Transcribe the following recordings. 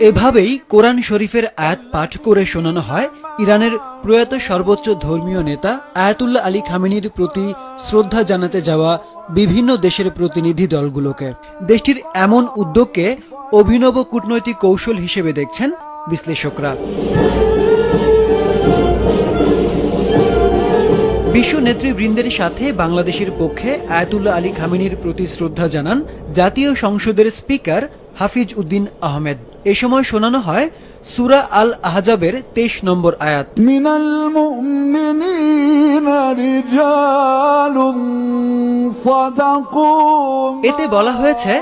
এভাবেই কোরআন শরীফের আয়াত পাঠ করে শোনানো হয় ইরানের প্রয়াত সর্বোচ্চ ধর্মীয় নেতা আয়াতুল্লাহ আলী খামেনির প্রতি শ্রদ্ধা জানাতে যাওয়া বিভিন্ন দেশের প্রতিনিধি দলগুলোকে। দেশটির এমন উদ্যোগকে অভিনব কূটনৈতিক কৌশল হিসেবে দেখছেন বিশ্লেষকরা। বিশ্ব নেতৃবৃন্দের সাথে বাংলাদেশের পক্ষে আয়াতুল্লাহ আলী খামেনির প্রতি শ্রদ্ধা জানান জাতীয় সংসদের স্পিকার হাফিজ উদ্দিন আহমেদ। এ সময় শোনানো হয় সূরা আল আহজাবের 23 নম্বর আয়াত। মিনাল মুমিনিনা রিজালুন সাদাকু। এতে বলা হয়েছে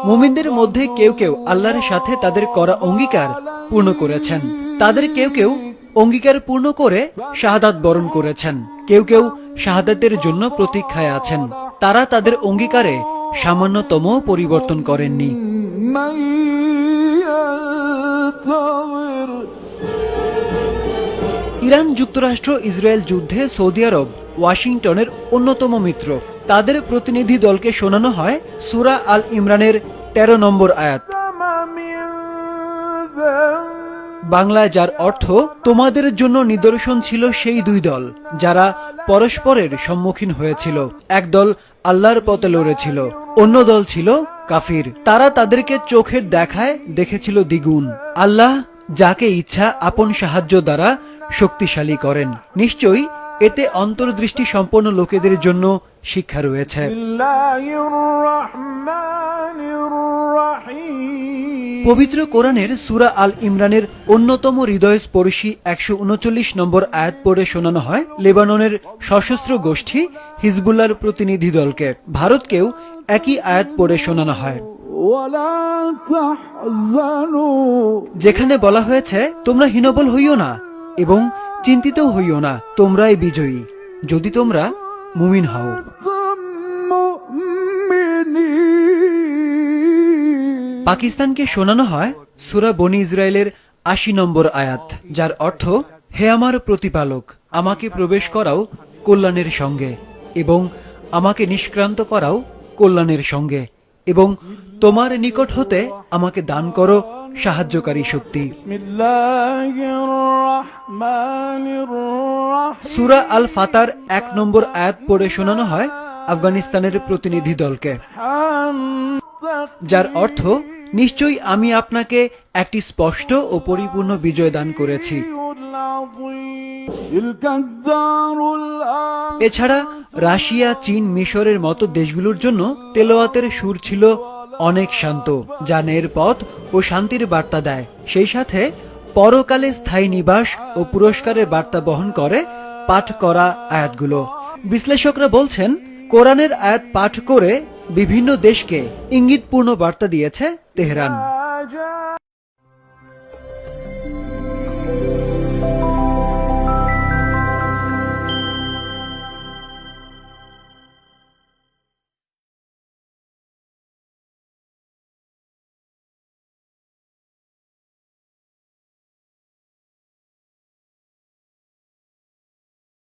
মুমিনদের মধ্যে কেউ কেউ আল্লাহর সাথে তাদের করা অঙ্গীকার পূর্ণ করেছেন। তাদের কেউ কেউ অঙ্গীকার পূর্ণ করে শাহাদাত বরণ করেছেন, কেউ কেউ শাহাদাতের জন্য প্রতীক্ষায় আছেন। তারা তাদের অঙ্গীকারে সামান্যতম পরিবর্তন করেননি। ইরান যুক্তরাষ্ট্র ইসরায়েল যুদ্ধে সৌদি আরব ওয়াশিংটনের অন্যতম মিত্র। তাদের প্রতিনিধি দলকে শোনানো হয় সূরা আল ইমরানের 13 নম্বর আয়াত, বাংলায় যার অর্থ তোমাদের জন্য নিদর্শন ছিল সেই দুই দল যারা পরস্পরের সম্মুখীন হয়েছিল। এক দল আল্লাহর পথে লড়েছিল, অন্য দল ছিল কাফির। তারা তাদেরকে চোখের দেখায় দেখেছিল দ্বিগুণ। আল্লাহ যাকে ইচ্ছা আপন সাহায্য দ্বারা শক্তিশালী করেন। নিশ্চয়ই এতে অন্তর্দৃষ্টি সম্পন্ন লোকেদের জন্য শিক্ষা রয়েছে। পবিত্র কোরআনের সূরা আল ইমরানের অন্যতম হৃদয়স্পর্শী 139 নম্বর আয়াত পড়ে শোনানো হয় লেবাননের সশস্ত্র গোষ্ঠী হিজবুল্লাহর প্রতিনিধি দলকে। ভারতকেও একই আয়াত পড়ে শোনানো হয়, যেখানে বলা হয়েছে তোমরা হীনবল হইও না এবং চিন্তিত হইও না, তোমরাই বিজয়ী যদি তোমরা মুমিন হও। পাকিস্তানকে শোনানো হয় সূরা বনি ইসরাইলের 80 নম্বর আয়াত, যার অর্থ হে আমার প্রতিপালক, আমাকে প্রবেশ করাও কল্যাণের সঙ্গে এবং আমাকে নিষ্ক্রান্ত করাও কল্যাণের সঙ্গে এবং তোমার নিকট হতে আমাকে দান করো সাহায্যকারী শক্তি। সূরা আল ফাতার 1 নম্বর আয়াত পড়ে শোনানো হয় আফগানিস্তানের প্রতিনিধি দলকে, যার অর্থ নিশ্চয়ই আমি আপনাকে একটি স্পষ্ট ও পরিপূর্ণ বিজয় দান করেছি। এছাড়া রাশিয়া, চীন, মিশরের মতো দেশগুলোর জন্য তেলাওয়াতের সুর ছিল অনেক শান্ত, যা ন্যায়ের পথ ও শান্তির বার্তা দেয়। সেই সাথে পরকালে স্থায়ী নিবাস ও পুরস্কারের বার্তা বহন করে পাঠ করা আয়াতগুলো। বিশ্লেষকরা বলছেন কোরআনের আয়াত পাঠ করে বিভিন্ন দেশকে ইঙ্গিতপূর্ণ বার্তা দিয়েছে তেহরান।